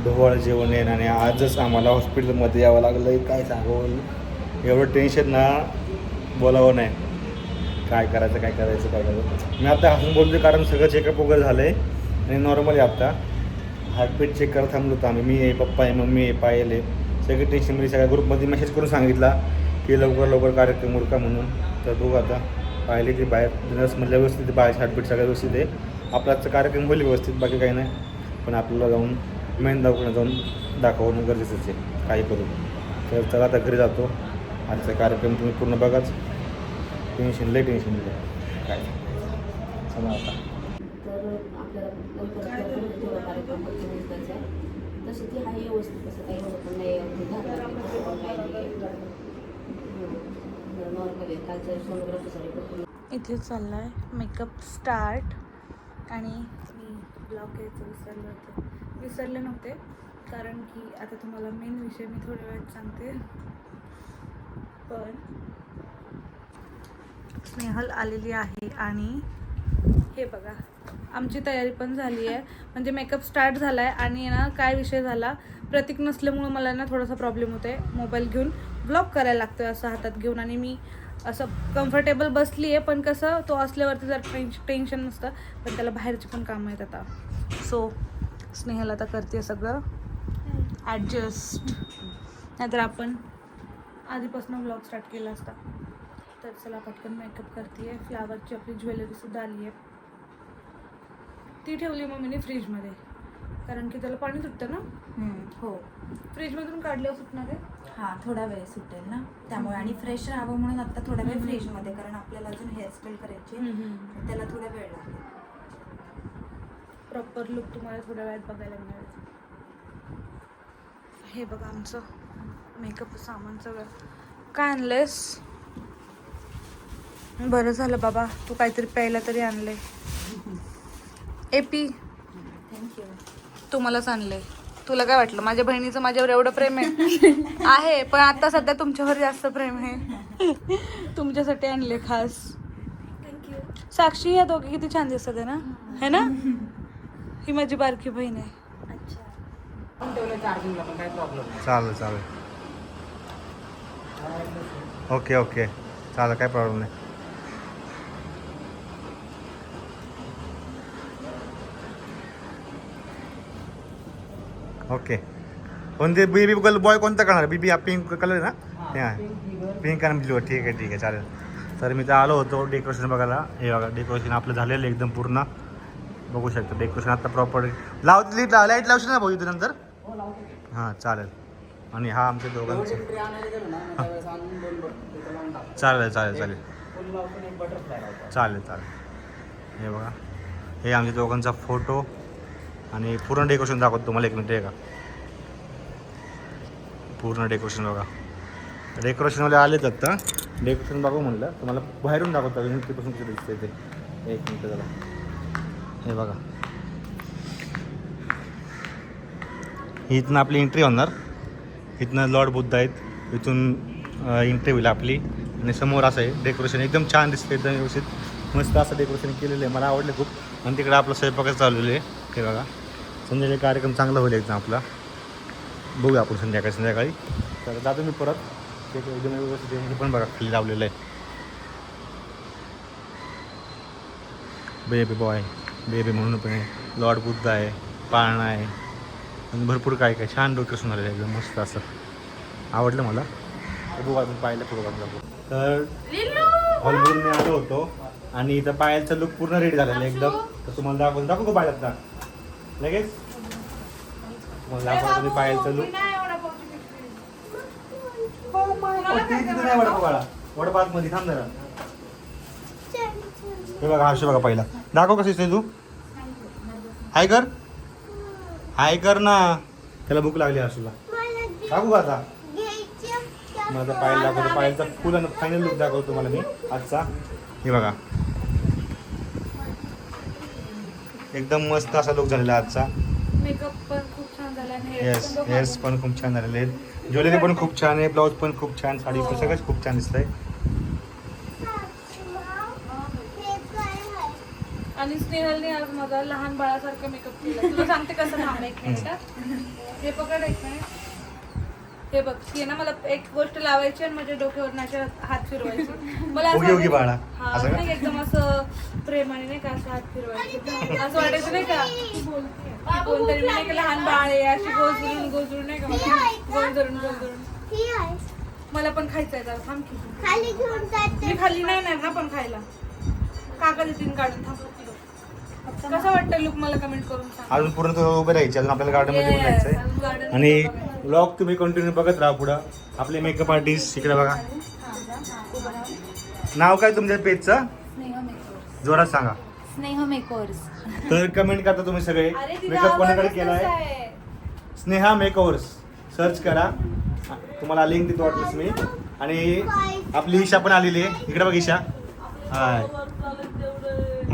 ढोवाळ जेवण आहे आणि आजच आम्हाला हॉस्पिटलमध्ये यावं लागलं आहे. काय सांगावं, एवढं टेन्शन ना बोलावं नाही. काय करायचं काय करायचं. मी आता हसून बोलतो कारण सगळं चेकअप वगैरे झालं आहे आणि नॉर्मल आहे. आता हार्टबीट चेक करत थांबलो होतो आम्ही. मी आहे, पप्पा आहे, मम्मी आहे, पायल आहे. सगळे टेन्शनमध्ये सगळ्या ग्रुपमध्ये मेसेज करून सांगितला की लवकर कार्यक्रम उरका म्हणून. तर बघू आता पाहिले की बाहेर नर्स म्हटलं व्यवस्थित बाहेर हार्टबीट सगळं व्यवस्थित आहे. आपला आजचा कार्यक्रम होईल व्यवस्थित, बाकी काही नाही. पण आपल्याला जाऊन मेन दवाखान्यात जाऊन दाखवणं गरजेचंच आहे काही करून. तर चला आता घरी जातो. आजचा कार्यक्रम तुम्ही पूर्ण बघाच. टेन्शन दिलं काय चला आता. तर आपल्याला लवकर कार्यक्रम आहे. तशी ती आहे व्यवस्थित, तसं काही होत नाही. नॉर्मल आहे. कालच्या सोनोग्राफीसाठी इथे चालला आहे मेकअप स्टार्ट. आणि मी ब्लॉग घ्यायचं विसरले नव्हते कारण की आता तुम्हाला मेन विषय मी थोड्या वेळात सांगते. पण स्नेहल आलेली आहे आणि हे बघा आमची तयारी पण झाली आहे. म्हणजे मेकअप स्टार्ट झाला आहे आणि ना काय विषय झाला, प्रतीक नसल्यामुळं मला ना थोडासा प्रॉब्लेम होतो आहे. मोबाईल घेऊन ब्लॉग करायला लागतो आहे असं हातात घेऊन आणि मी असं कम्फर्टेबल बसली आहे. पण कसं तो असल्यावरती जर टेन्शन नसतं, पण त्याला बाहेरची पण कामं आहेत आता. सो स्नेहल आता करते सगळं ॲडजस्ट, नाहीतर आपण आधीपासून ब्लॉग स्टार्ट केला असता. तर चला पटकन मेकअप करते आहे. फ्लावरची आपली ज्वेलरीसुद्धा आली आहे. ती ठेवली मम्मीने फ्रीजमध्ये कारण की त्याला पाणी सुटतं ना. हो, फ्रीजमधून काढल्यावर सुटणार आहे. हां थोडा वेळ सुटेल ना त्यामुळे. आणि फ्रेश राहावं म्हणून आता थोडा वेळ फ्रीजमध्ये, कारण आपल्याला अजून हेअरस्टाईल करायची त्याला थोडा वेळ लागेल. प्रॉपर लुक तुम्हाला थोड्या वेळात बघायला मिळेल. हे बघा आमचं मेकअप सामान सगळं. काय आणलंयस? बरं झालं बाबा तू काहीतरी प्यायला तरी आणलंय. AP thank you. तू मलाच आणलंय. तुला काय वाटलं माझ्या बहिणीचं माझ्यावर एवढं प्रेम आहे पण आता सध्या तुमच्यावर जास्त प्रेम आहे. तुमच्यासाठी आणले खास. थँक्यू. साक्षी या दोघी किती छान दिसत आहे ना, है ना. ही माझी बारकी बहीण आहे. चालेल ओके चालेल, काय प्रॉब्लेम नाही. ओके. कोणते बेबी गर्ल बॉय कोणता करणार? बीबी हा पिंक कलर आहे ना. हां पिंक आणि ब्ल्यू. ठीक आहे चालेल. तर मी तर आलो होतो डेकोरेशन बघायला. हे बघा डेकोरेशन आपलं झालेलं एकदम पूर्ण. बघू शकतो डेकोरेशन आता प्रॉपर. लाईट लावशील ना भाऊ इथं नंतर? हां चालेल. आणि हा आमच्या दोघांचं चालेल. हे बघा हे आमच्या दोघांचा फोटो आणि पूर्ण डेकोरेशन दाखवतो तुम्हाला. एक मिनिट आहे का, पूर्ण डेकोरेशन बघा. डेकोरेशनवाले आलेत आता. डेकोरेशन बघू म्हणलं तुम्हाला बाहेरून दाखवतो इथपासून कसं दिसतंय ते. एक मिनिट जरा. हे बघा इथनं आपली एंट्री होणार. इथनं लॉर्ड बुद्ध आहेत. इथून एंट्री होईल आपली. आणि समोर असं आहे डेकोरेशन. एकदम छान दिसतं, एकदम व्यवस्थित मस्त असं डेकोरेशन केलेलं आहे. मला आवडलं खूप. आणि तिकडे आपलं स्वयंपाकच चाललेलं आहे. हे बघा संध्याकाळी कार्यक्रम चांगला होईल एकदम आपला. बघूया आपण संध्याकाळी. तर जातो मी परत. ते एकदम व्यवस्थित पण बघा खाली लावलेलं आहे. बेबी म्हणून पण आहे. लॉर्ड बुद्ध आहे, पाळणा आहे आणि भरपूर काय छान डेकोरेशन झालेलं आहे एकदम मस्त असं. आवडलं मला. बघू अजून पाहायला पुढं जातो. तर हॉलमधून मी आलो होतो आणि इथं पायलचा लुक पूर्ण रेडी झालेला आहे एकदम. तर तुम्हाला दाखवू का पायलचा लगेच? तुम्हाला दाखवतो पायलचा लुक. नाही वडपात मध्ये थांब जरा. हे बघा हर्ष बघा पहिला दाखव कसं दिसतंय. तू हाय कर ना. त्याला भूक लागली हर्षला. दाखवू का आता? माझा पायल दाखवतो. पायलचा फुल आणि फायनल लुक दाखवतो तुम्हाला मी आजचा. हे बघा एकदम मस्त असा लुक झालेला आजचा. मेकअप पण खूप छान झाला. हेअर्स पण खूप छान झालेले आहेत. ज्वेलरी पण खूप छान आहे. ब्लाऊज पण खूप छान. साडी पण सगळंच खूप छान दिसतंय. आणि स्नेहलने आज माझा लहान बाळासारखं मेकअप केला. तुला सांगते कसं. थांब एक मिनिट. हे पकड एक मिनिट. हे बघ ती ना मला एक गोष्ट लावायची आणि माझ्या डोक्यावर नाच्या हात फिरवायची. मला असं उगी बाळा हा असं का? नाही एकदम असं प्रेमाने नाही का असं हात फिरवायचं असं वाटायचं नाही का कोणतरी मी नाही का लहान बाळ आहे अशी गोजरून नाही का मला गोजरून मला पण खायचं आहे. थांब की मी खाली नाही ना पण खायला काका देतीन काढून. थांब कसं वाटतं लुक मला कमेंट करून सांग. अजून पूर्ण थोडं उभे राहायचे अजून आपल्याला गार्डन मध्ये पण जायचंय आणि व्लॉग तुम्ही कंटिन्यू बघत राहा पुढं. आपले मेकअप आर्टिस्ट इकडे बघा. नाव काय तुमच्या पेजचं जोरात सांगा. स्नेह मेकओव्हर्स. तर कमेंट करता तुम्ही सगळे अरे तिचा मेकअप कोणाकडे आवाजच केलाय. तसा आहे. स्नेहा मेकओव्हर्स सर्च करा तुम्हाला लिंक देतो वाटलंच मी. आणि आपली ईशा पण आलेली आहे इकडे बघ ईशा. हाय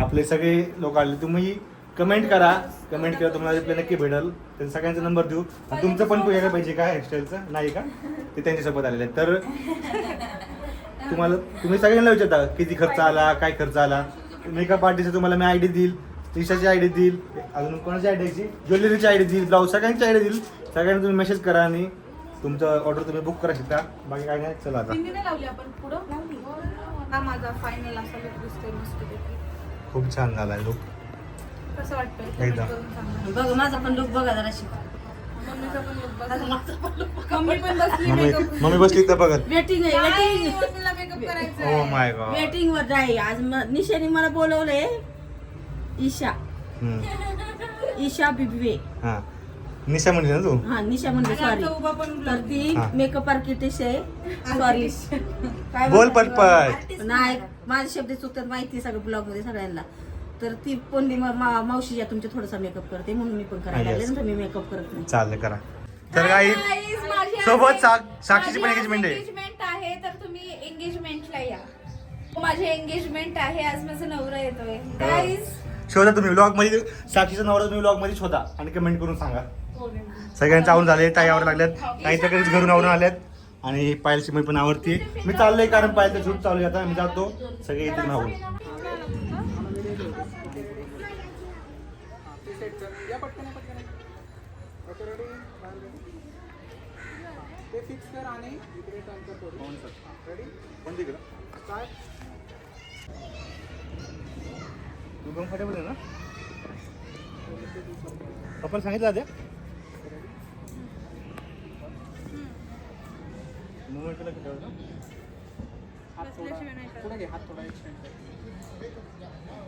आपले सगळे लोक आले. तुम्ही कमेंट करा. कमेंट केलं तुम्हाला रिप्लाय नक्की भेटेल. तर सगळ्यांचा नंबर देऊ. आणि तुमचं पण यायला पाहिजे का हेअरस्टाईलचं नाही का ते त्यांच्यासोबत आलेलं आहे. तर तुम्ही सगळ्यांना विचारता किती खर्च आला काय खर्च आला. मेकअप आर्टिस्टचा तुम्हाला मी आयडी देईल. ईशाची आयडी देईल. अजून कोणाची आयडी द्यायची ज्वेलरीची आयडी देईल. ब्लाऊज सगळ्यांची आयडी देईल. सगळ्यांना तुम्ही मेसेज करा आणि तुमचं ऑर्डर तुम्ही बुक करा शकता. बाकी काय नाही. चला आता बिंदी नाही लावली आपण पुढं लावली हा माझा फायनल असा लुक दिसतोय मस्त. खूप छान झाला लुक कसं वाटतंय एकदम. बघ माझा पण लुक बघा जराशी. मम्मीचा पण लुक बघा. मम्मी पण बसली मम्मी मेकअप. मम्मी बसली तर बघत. वेटिंग आहे वेटिंग. मम्मीला मेकअप करायचा ओ आहे. माय गॉड. वेटिंग वर आहे आज. निशाने मला बोलवलंय. ईशा ईशा बिबवे. हा निशा म्हणली ना तू. हा निशा म्हणजे आणि सॉरी. आमचा उभा पण तर ती हा. मेकअप आर्टिस्ट आहे. सॉरी काय बोल म्हणतात? पटपट. नाही माझे शब्द चुकतात माहिती सगळं ब्लॉग मध्ये सगळ्यांना. तर ती कोणती मावशीच्या तुमच्या थोडासा मेकअप करते म्हणून मी पण करायला लागले ना. मी मेकअप करत नाही. चालेल करा. तर काही सोबत साक्षीची पण एंगेजमेंट आहे. एंगेजमेंट आहे तर तुम्ही एंगेजमेंटला या. माझे एंगेजमेंट आहे आज. माझा नवरा येतोय गाईज. शोधा तुम्ही व्लॉग मध्ये साक्षीचा नवरा तुम्ही व्लॉग मध्ये शोधा आणि कमेंट करून सांगा. सगळ्यांचं आवरून झाले. ताई आवड लागल्यात. ताई सगळेच घरून आवरून आल्यात आणि पायलची मी पण आवडते. मी चाललोय कारण पायलचं शूट चालू आहे आता. मी जातो सगळे येतील नावून. ते फिक्स कर आणि इकडे टर्न कर थोडी. Ready start. तू कम्फर्टेबल आहे ना. आपण सांगितलं आधी मुवमेंट केलं की ठेवलं. हात थोडा पुढे घे. हात थोडा एक्सटेंड कर.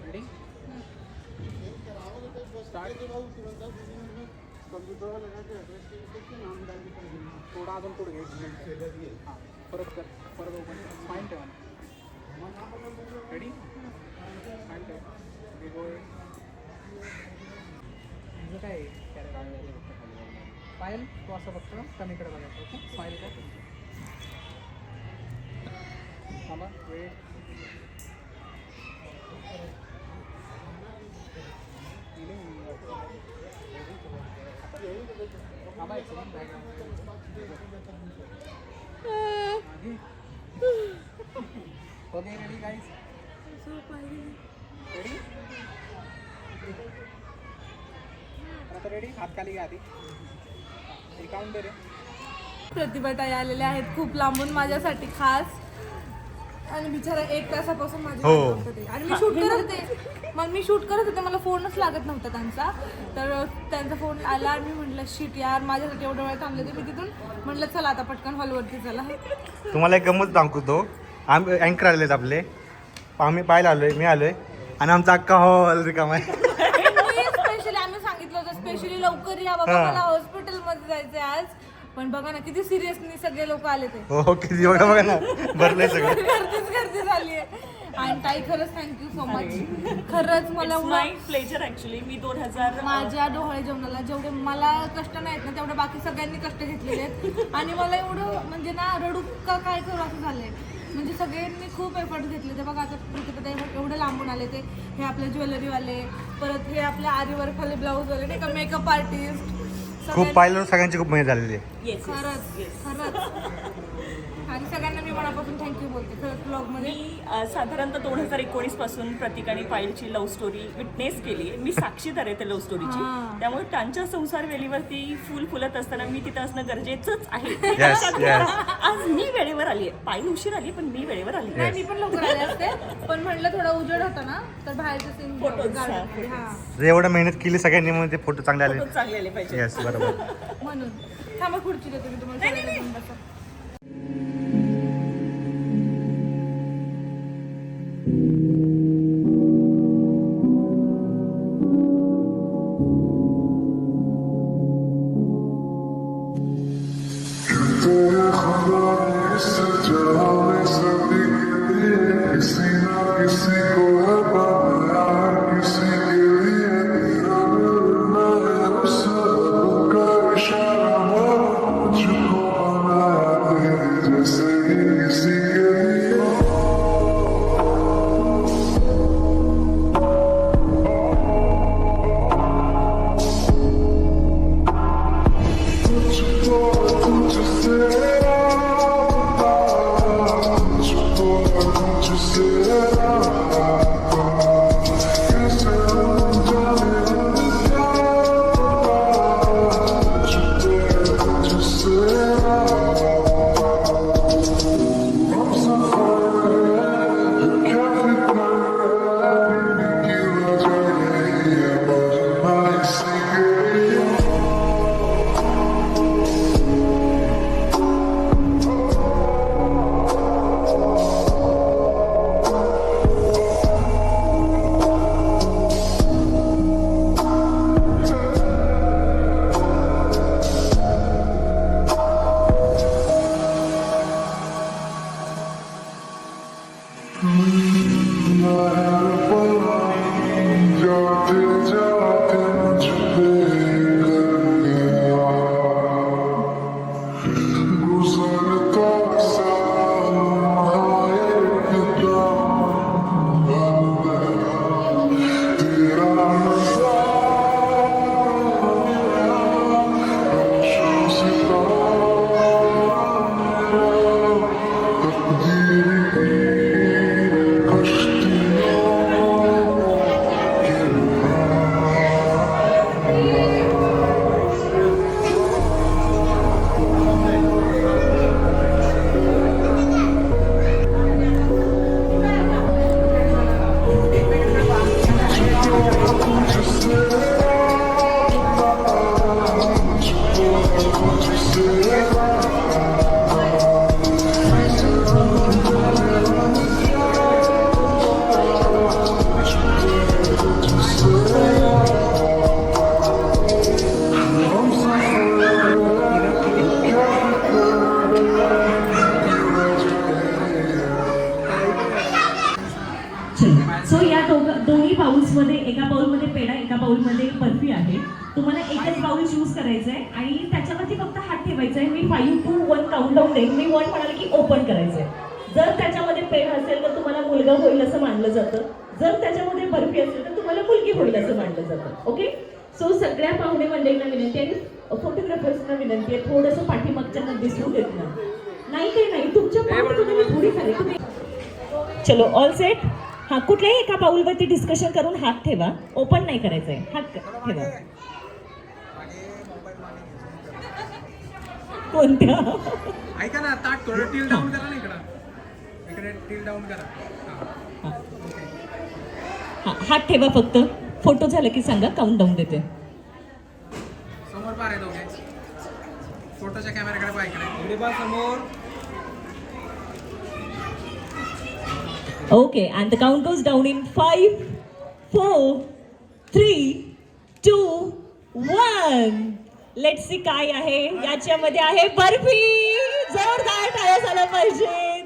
Ready start. थोडा अजून पुढे घे. हां परत कर. परत ओपन. स्माइल ठेवा. रेडी स्माइल ठेव. काय पायल तू असं फक्त कमीकडे बघायचं. ओके स्माइल कर. थांबा वेळ. थांबा एक second. Okay ready guys. Ready आता रेडी. हात खाली घ्या आधी. काउंट दे रे. प्रतिभाताई आलेल्या आहेत खूप लांबून माझ्यासाठी खास. आणि बिचारा 1 तासापासून माझी हो. वाट बघत होते. आणि मी शूट करत होते. मग मी शूट करत होते. मला फोनच लागत नव्हता त्यांचा. तर त्यांचा फोन आला आणि मी म्हटलं शिट यार माझ्यासाठी एवढं वेळ थांबले ते. मी तिथून म्हटलं चला आता पटकन हॉलवरती चला. तुम्हाला एक गंमत दाखवतो. आम्ही अँकर आलेले आहेत आपले. आम्ही पाहायला आलोय. मी आलोय आणि आमचा अख्खा हॉल रिकामा आहे. स्पेशली आम्ही सांगितलं होतं स्पेशली लवकर या बाबा हा. मला हॉस्पिटलमध्ये जायचंय आज. पण बघा ना किती सिरियसली सगळे लोक आले ते. हो किती बघा बघा ना भरलंय सगळं. गर्दी झाली आहे. आणि ताई खरंच थँक्यू सो मच. खरंच मला माय प्लेजर ॲक्च्युली. मी 2000 माझ्या डोहाळे जेवणाला जेवढे मला कष्ट नाहीत ना तेवढे बाकी सगळ्यांनी कष्ट घेतलेले आहेत. आणि मला एवढं म्हणजे ना रडू का काय करू असं झालंय. म्हणजे सगळ्यांनी खूप एफर्ट घेतले. ते बघा आता प्रतिभाताई एवढे लांबून आले ते. हे आपले ज्वेलरीवाले परत हे आपले आरीवर्कवाले ब्लाऊजवाले नाही का मेकअप आर्टिस्ट खूप पाहिलं सगळ्यांची खूप मेहनत झालेली आहे. येस खरंच खरंच आणि सगळ्यांना मी मनापासून थँक्यू बोलते खरंच ब्लॉगमध्ये. मी साधारणतः 2019 पासून प्रतीक आणि पायलची लव्ह स्टोरी विटनेस केली आहे. मी साक्षीदार आहे त्या लव्ह स्टोरीची. हां. त्यामुळे त्यांच्या संसार वेलीवरती फुल फुलत असताना मी तिथं असणं गरजेचंच आहे. Yes, yes. आज मी वेळेवर आली आहे. पायल उशीर आली पण मी वेळेवर आली. नाही मी पण लवकर आले असते पण म्हटलं थोडा उजेड होता ना तर बाहेरचं सीन Photos, जर एवढं मेहनत केली सगळ्यांनी म्हणून ते फोटो चांगले आले. फोटो चांगले आले पाहिजे. येस बरोबर. म्हणून थांबा खुर्ची देते मी तुम्हाला. नाही, नाही, नाही. बसा. सो या दोन्ही बाउल्समध्ये एका बाउलमध्ये पेढा एका बाउलमध्ये बर्फी आहे. तुम्हाला एकच बाउल चूज करायचं आहे आणि त्याच्यावरती फक्त हात ठेवायचा आहे. मी 5 to 1 काउंटडाऊन देईन. मी 1 म्हणाले की ओपन करायचं आहे. जर त्याच्यामध्ये पेढा असेल तर तुम्हाला मुलगा होईल असं मानलं जातं. जर त्याच्यामध्ये बर्फी असेल तर तुम्हाला मुलगी होईल असं मानलं जातं. ओके. सो सगळ्या पाहुणे मंडळींना विनंती आहे, फोटोग्राफर्सना विनंती आहे, थोडंसं पाठीमागच्यांना दिसू देत नाही काही नाही तुमच्या पाठीमागे थोडी खाली तुम्ही. चलो ऑल सेट. हा कुठल्याही एका बाउलवरती डिस्कशन करून हात ठेवा. ओपन नाही करायचंय. हात ठेवा. कोणत्या ऐका ना, ताट थोडं टील डाऊन करा ना इकडे टील डाऊन करा. हा हात ठेवा फक्त. फोटो झालं की सांगा, काउंट डाऊन देते. समोर पाहा रे दोघे. फोटोच्या कॅमेऱ्याकडे पाहा इकडे. इकडे पहा समोर. Okay, and the count goes down in 5, 4, 3, 2, 1. Let's see काय आहे याच्यामध्ये. आहे बर्फी. जोरदार टाळ्या झाल्या पाहिजेत.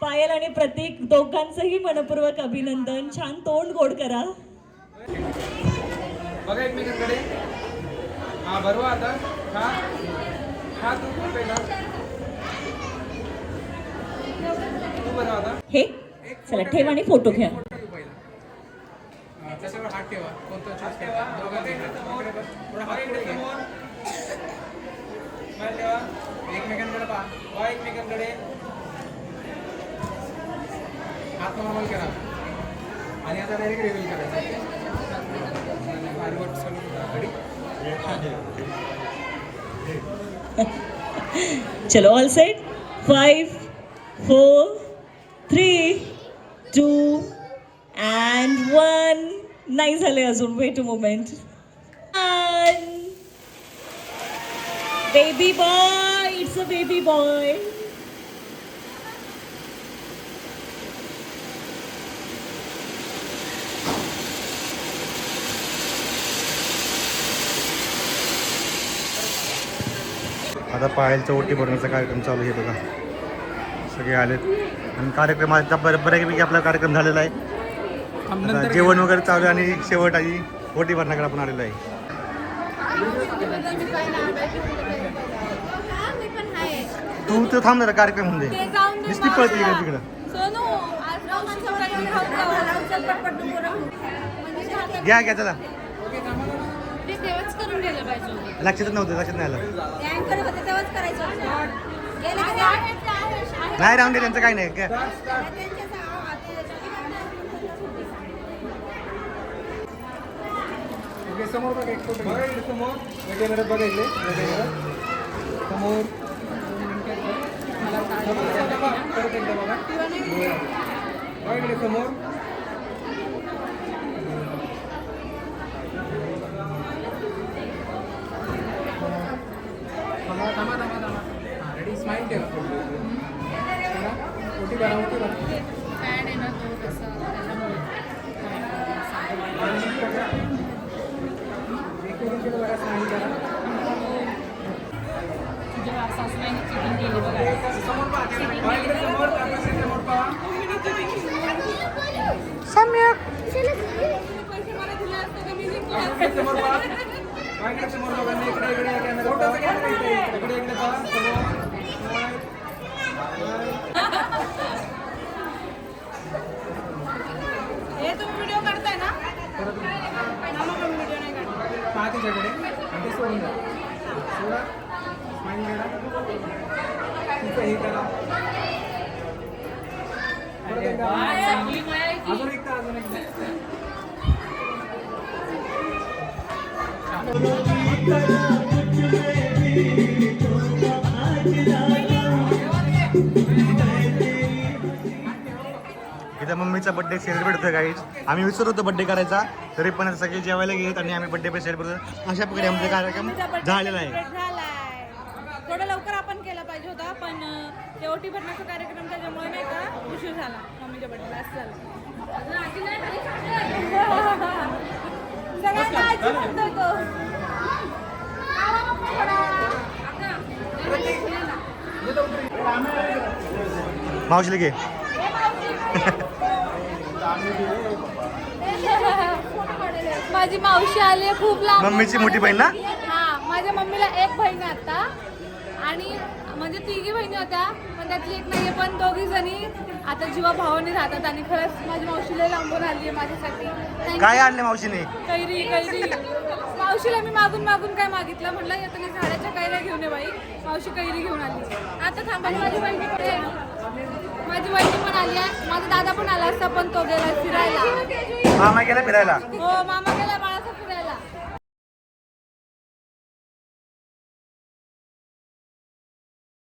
पायल आणि प्रतीक दोघांचंही मनपूर्वक अभिनंदन. छान तोंड गोड करा. बघा एकमेकांकडे. हा बरोबर. आता हा हा तू पहिला तू बरोबर. आता हे चला ठेवा आणि फोटो घ्या. तू पहिला त्याच्यावर हात ठेवा. कोणता चूज ठेवा. थोडा हात पुढे घ्या. एकमेकांकडे पहा एकमेकांकडे हात नॉर्मल करा आणि आता डायरेक्ट रिव्हील करायचं. चलो ऑल सेट 5 4 3 2 and 1 नाही झाले अजून weight a moment baby boy it's a baby boy आता पायलचं ओटी भरण्याचा कार्यक्रम चालू आहे बघा. सगळे आलेत आणि कार्यक्रम आता बऱ्यापैकी आपला कार्यक्रम झालेला आहे. आता जेवण वगैरे चालू आहे आणि शेवट आणि ओटी भरण्याकडे आपण आलेलो आहे. तू तर थांब जरा कार्यक्रम म्हणजे नुसती पळते इकडे तिकडं. घ्या घ्या चला. लक्षातच नव्हतं, लक्षात नाही आलं. नाही राहून दे, त्यांचं काही नाही. समोर बघा एक फोटो समोर वेगळे बघायचे समोर परत एकदा बघा समोर थांबा थांबा थांबा थांबा. हां रेडी स्माईल ठेवा. ओटी करा ओटी करा. बघा स्माईल करा. समोर पहा समोर समोर पहा. समोर पहा. समोर बघा. इकडे इकडे कॅमेरा इकडे इकडे पहा समोर. हे तुम्ही व्हिडिओ करताय ना? व्हिडिओ नाही काढत. पहा तिच्याकडे आणि ते सोडून द्या. सोडा स्माईल करा. तिचं हे करा. अजून एकदा अजून एकदा. इथं मम्मीचा बड्डे सेलिब्रेट होतो गाईज. आम्ही विसरत होतो बड्डे करायचा, तरी पण आता सगळे जेवायला घेत आणि आम्ही बड्डे पण सेलिब्रेट करतो. अशा प्रकारे आमचा कार्यक्रम झालेला आहे. थोडं लवकर आपण केला पाहिजे होता, पण ते ओटी भरण्याचा कार्यक्रम त्याच्यामुळे नाही का उशीर झाला मम्मीच्या बड्डेला. असं झालं. सगळ्यांना आजी म्हणतो तो. मावशीला घे. माझी मावशी आली आहे खूप लांब. मम्मीची मोठी बहीण ना? हा, माझ्या मम्मीला एक बहीण आहे आता आणि म्हणजे तिघी बहिणी होत्या, पण त्यातली एक नाहीये, पण दोघी जणी आता जीवा भावाने राहतात आणि खरंच माझी मावशीला लांबून आली आहे माझ्यासाठी. काय आणले मावशीने? कैरी कैरी. मावशीला मी मागून मागून काय मागितलं, म्हटलं येतं मी झाडाच्या कैऱ्या घेऊन ये बाई. मावशी कैरी घेऊन आली. आता थांबा, माझी बहिणी पण आली आहे. माझा दादा पण आला असता, पण तो गेला फिरायला. मामा गेला फिरायला. हो, मामा गेला